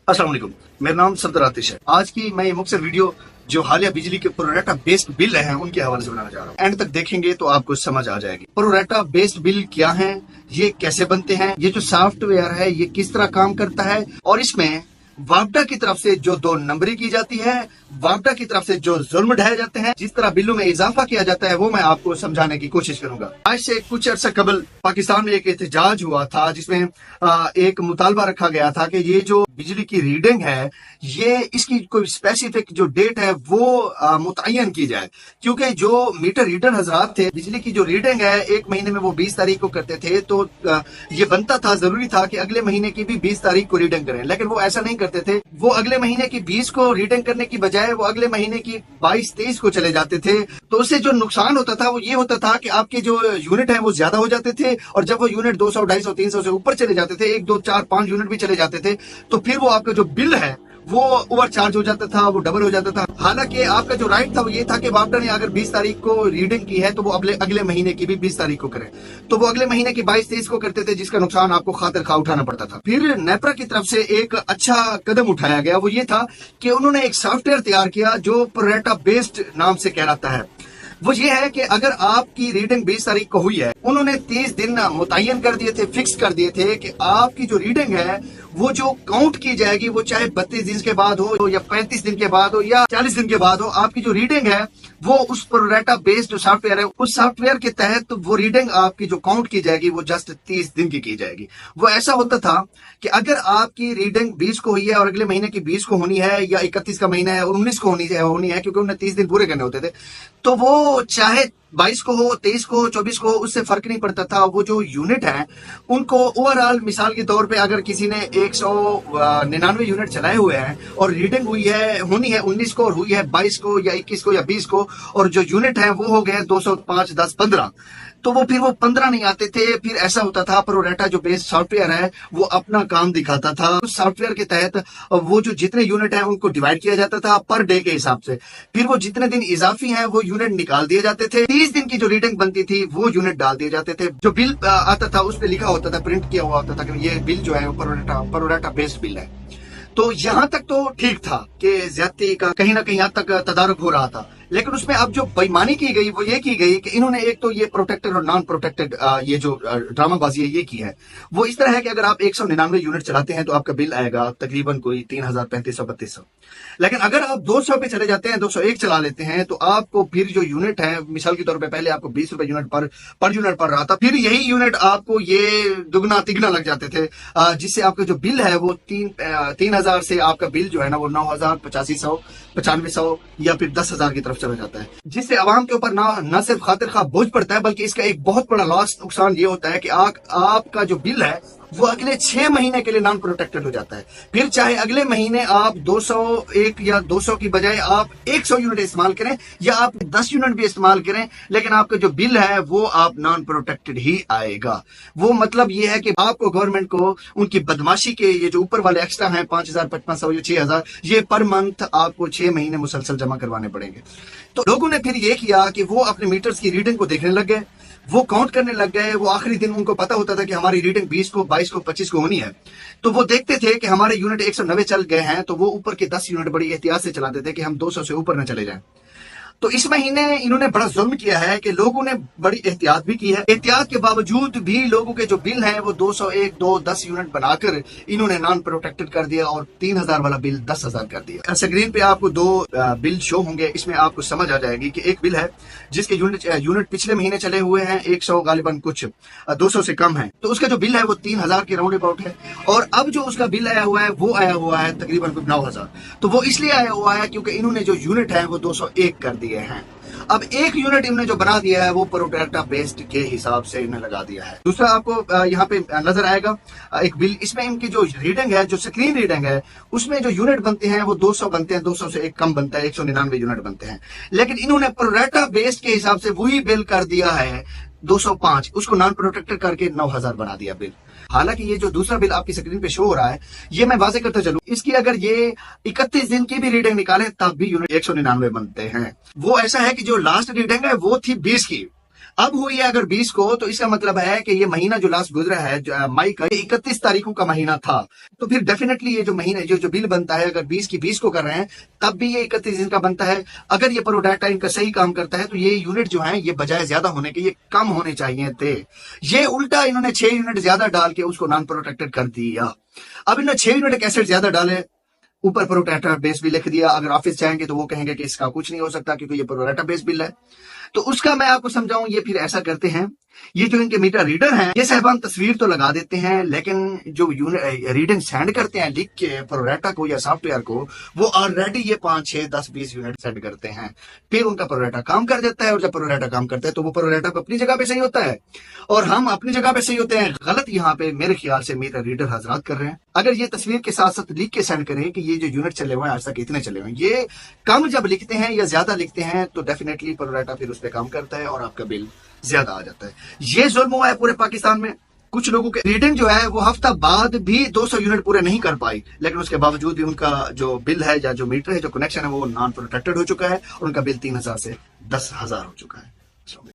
अस्सलाम वालेकुम। मेरा नाम सफदर आतिश है। आज की मैं ये मुख्तसर वीडियो जो हालिया बिजली के प्रोरेटा बेस्ड बिल है उनके हवाले से बनाना चाह रहा हूँ। एंड तक देखेंगे तो आपको समझ आ जाएगी प्रोरेटा बेस्ड बिल क्या है, ये कैसे बनते हैं, ये जो सॉफ्टवेयर है ये किस तरह काम करता है, और इसमें वापडा की तरफ से जो 2 नंबरी की जाती है, वापडा की तरफ से जो जुल्म ढाए जाते हैं, जिस तरह बिलों में इजाफा किया जाता है, वो मैं आपको समझाने की कोशिश करूंगा। आज से कुछ अर्सा कबल पाकिस्तान में एक एहतजाज हुआ था जिसमें एक मुतालबा रखा गया था कि ये जो बिजली की रीडिंग है ये इसकी कोई स्पेसिफिक जो डेट है वो मुतय्यन की जाए, क्योंकि जो मीटर रीडर हजरात थे बिजली की जो रीडिंग है एक महीने में वो 20 तारीख को करते थे, तो ये बनता था, जरूरी था कि अगले महीने की भी 20 तारीख को रीडिंग करें, लेकिन वो ऐसा नहीं करते थे। वो अगले महीने की 20 को रीडिंग करने की बजाय वो अगले महीने की 22-23 को चले जाते थे। तो उससे जो नुकसान होता था वो ये होता था कि आपके जो यूनिट है वो ज्यादा हो जाते थे, और जब वो यूनिट 200, 250, 300 से ऊपर चले जाते थे, 1, 2, 4, 5 यूनिट भी चले जाते थे, तो फिर वो आपका जो बिल है वो ओवर चार्ज हो जाता था, वो डबल हो जाता था। हालांकि आपका जो राइट था वो ये था कि वापडा ने अगर 20 तारीख को रीडिंग की है तो वो अगले महीने की भी 20 तारीख को करें, तो वो अगले महीने की 22-23 को करते थे, जिसका नुकसान आपको खातिर खा उठाना पड़ता था। फिर नेपरा की तरफ से एक अच्छा कदम उठाया गया, वो ये था कि उन्होंने एक सॉफ्टवेयर तैयार किया जो प्रोरेटा बेस्ड नाम से कहलाता है। वो ये है कि अगर आपकी रीडिंग 20 तारीख को हुई है, उन्होंने 30 दिन मुतय्यन कर दिए थे, फिक्स कर दिए थे कि आपकी जो रीडिंग है वो जो काउंट की जाएगी वो चाहे 32 दिन के बाद हो या 35 दिन के बाद हो या 40 दिन के बाद हो, आपकी जो रीडिंग है वो उस प्रोरेटा बेस्ड जो सॉफ्टवेयर है उस सॉफ्टवेयर के तहत वो रीडिंग आपकी जो काउंट की जाएगी वो जस्ट 30 दिन की जाएगी। वो ऐसा होता था कि अगर आपकी रीडिंग 20 को हुई है और अगले महीने की 20 को होनी है, या 31 का महीना है और 19 को होनी है क्योंकि उन्हें 30 दिन पूरे करने होते थे, तो वो चाहे 22 को हो, 23 को हो, 24 को हो, उससे फर्क नहीं पड़ता था। वो जो यूनिट है उनको ओवरऑल मिसाल के तौर पे अगर किसी ने 199 यूनिट चलाए हुए हैं और रीडिंग होनी है 19 को और हुई है 22 को या 21 को या 20 को, और जो यूनिट है वो हो गए 205, 10, 15, तो वो फिर वो 15 नहीं आते थे। फिर ऐसा होता था प्रोरेटा जो बेस्ड सॉफ्टवेयर है वो अपना काम दिखाता था। उस सॉफ्टवेयर के तहत वो जो जितने यूनिट हैं उनको डिवाइड किया जाता था पर डे के हिसाब से, फिर वो जितने दिन इजाफी हैं वो यूनिट निकाल दिए जाते थे। 30 दिन की जो रीडिंग बनती थी वो यूनिट डाल दिए जाते थे। जो बिल आता था उस पर लिखा होता था, प्रिंट किया हुआ होता था कि ये बिल जो है प्रोरेटा बेस्ड बिल है। तो यहां तक तो ठीक था कि ज्यादती का कहीं ना कहीं हद तक तदारुक हो रहा था, लेकिन उसमें अब जो बेईमानी की गई वो ये की गई कि इन्होंने एक तो ये प्रोटेक्टेड और नॉन प्रोटेक्टेड ये जो ड्रामाबाजी है ये की है। वो इस तरह है कि अगर आप 199 यूनिट चलाते हैं तो आपका बिल आएगा तकरीबन कोई 3000, 3500, 3200, लेकिन अगर आप 200 पे चले जाते हैं, 201 चला लेते हैं, तो आपको फिर जो यूनिट है मिसाल के तौर पे पहले आपको 20 रुपए यूनिट पर यूनिट पर रहा था, फिर यही यूनिट आपको ये दुगना तिगना लग जाते थे, जिससे आपका जो बिल है वो 3000 से आपका बिल जो है ना वो 9000, 8500, 9500 या फिर 10,000 की तरफ चला जाता है, जिससे आवाम के ऊपर न सिर्फ खातिर खा बोझ पड़ता है बल्कि इसका एक बहुत बड़ा लॉस नुकसान ये होता है कि आपका जो बिल है वो अगले 6 महीने के लिए नॉन प्रोटेक्टेड हो जाता है। फिर चाहे अगले महीने आप 201 या 200 की बजाय आप 100 यूनिट इस्तेमाल करें या आप 10 यूनिट भी इस्तेमाल करें, लेकिन आपका जो बिल है वो आप नॉन प्रोटेक्टेड ही आएगा। वो मतलब ये है कि आपको गवर्नमेंट को उनकी बदमाशी के ये जो ऊपर वाले एक्स्ट्रा हैं 5000, 5500 या 6000, ये पर मंथ आपको 6 महीने मुसलसल जमा करवाने पड़ेंगे। तो लोगों ने फिर ये किया कि वो अपने मीटर्स की रीडिंग को देखने लग गए, वो काउंट करने लग गए। वो आखिरी दिन उनको पता होता था कि हमारी रीडिंग 20 को, 22 को, 25 को होनी है, तो वो देखते थे कि हमारे यूनिट 190 चल गए हैं, तो वो ऊपर के 10 यूनिट बड़ी एहतियात से चलाते थे कि हम 200 से ऊपर न चले जाएं। तो इस महीने इन्होंने बड़ा जुल्म किया है कि लोगों ने बड़ी एहतियात भी की है। एहतियात के बावजूद भी लोगों के जो बिल हैं वो 201, 2, 10 यूनिट बनाकर इन्होंने नॉन प्रोटेक्टेड कर दिया और 3000 वाला बिल 10,000 कर दिया। स्क्रीन पे आपको 2 बिल शो होंगे, इसमें आपको समझ आ जाएगी कि एक बिल है जिसके यूनिट पिछले महीने चले हुए हैं 100, गालिबन कुछ 200 से कम है, तो उसका जो बिल है वो 3000 के राउंड अबाउट है, और अब जो उसका बिल आया हुआ है वो आया हुआ है तकरीबन 9000। तो वो इसलिए आया हुआ है क्योंकि इन्होंने जो यूनिट है वो 201 कर दिए हैं। अब एक यूनिट इन्होंने जो बना दिया है वो प्रोरेटा बेस्ड के हिसाब से इन्हें लगा दिया है। दूसरा आपको यहाँ पे नजर आएगा एक बिल, इसमें इनकी जो रीडिंग है, जो स्क्रीन रीडिंग है, उसमें जो यूनिट बनते हैं वो 200 बनते हैं, 200 से एक कम बनता है, 199 यूनिट बनते हैं, लेकिन इन्होंने प्रोरेटा बेस्ड के हिसाब से वही बिल कर दिया है 205, उसको नॉन प्रोटेक्टेड करके 9000 बना दिया बिल। हालांकि ये जो दूसरा बिल आपकी स्क्रीन पे शो हो रहा है ये मैं वाजे करता चलूं, इसकी अगर ये 31 दिन की भी रीडिंग निकाले तब भी यूनिट 199 बनते हैं। वो ऐसा है कि जो लास्ट रीडिंग है वो थी 20 की, अब हुई है अगर 20 को, तो इसका मतलब है कि ये महीना जो लास्ट गुजरा है मई का, 31 तारीखों का महीना था। तो फिर डेफिनेटली ये जो महीने जो बिल बनता है, अगर 20 की 20 को कर रहे हैं तब भी ये 31 दिन का बनता है। अगर ये प्रोडक्ट इनका सही काम करता है तो ये यूनिट जो है ये बजाय ज्यादा होने के ये कम होने चाहिए थे। ये उल्टा इन्होंने 6 यूनिट ज्यादा डाल के उसको नॉन प्रोटेक्टेड कर दिया। अब इन्होंने 6 यूनिट कैसेट ज्यादा डाले, ऊपर प्रोटेक्टर बेस भी लिख दिया। अगर ऑफिस जाएंगे तो वो कहेंगे कि इसका कुछ नहीं हो सकता क्योंकि ये प्रोटेक्टर बेस बिल है। तो उसका मैं आपको समझाऊं, ये फिर ऐसा करते हैं, ये जो इनके मीटर रीडर हैं ये साहबान तस्वीर तो लगा देते हैं, लेकिन जो रीडिंग सेंड करते हैं लिख के प्रोरेटा को या सॉफ्टवेयर को, वो ऑलरेडी ये 5, 6, 10, 20 यूनिट सेंड करते हैं। फिर उनका प्रोरेटा काम कर देता है, और जब प्रोरेटा काम करता है तो वो प्रोरेटा अपनी जगह पे सही होता है और हम अपनी जगह पे सही होते हैं। गलत यहाँ पे मेरे ख्याल से मीटर रीडर हजरात कर रहे हैं। अगर ये तस्वीर के साथ साथ लिख के सेंड करें कि ये जो यूनिट चले हुए हैं आज तक इतने चले हुए हैं, ये कम जब लिखते हैं या ज्यादा लिखते हैं तो डेफिनेटली प्रोरेटा फिर उस पर काम करता है और आपका बिल ज्यादा आ जाता है। ये जुल्म हुआ है पूरे पाकिस्तान में। कुछ लोगों के रीडिंग जो है वो हफ्ता बाद भी 200 यूनिट पूरे नहीं कर पाई, लेकिन उसके बावजूद भी उनका जो बिल है या जो मीटर है, जो कनेक्शन है, वो नॉन प्रोटेक्टेड हो चुका है और उनका बिल 3000 से 10,000 हो चुका है।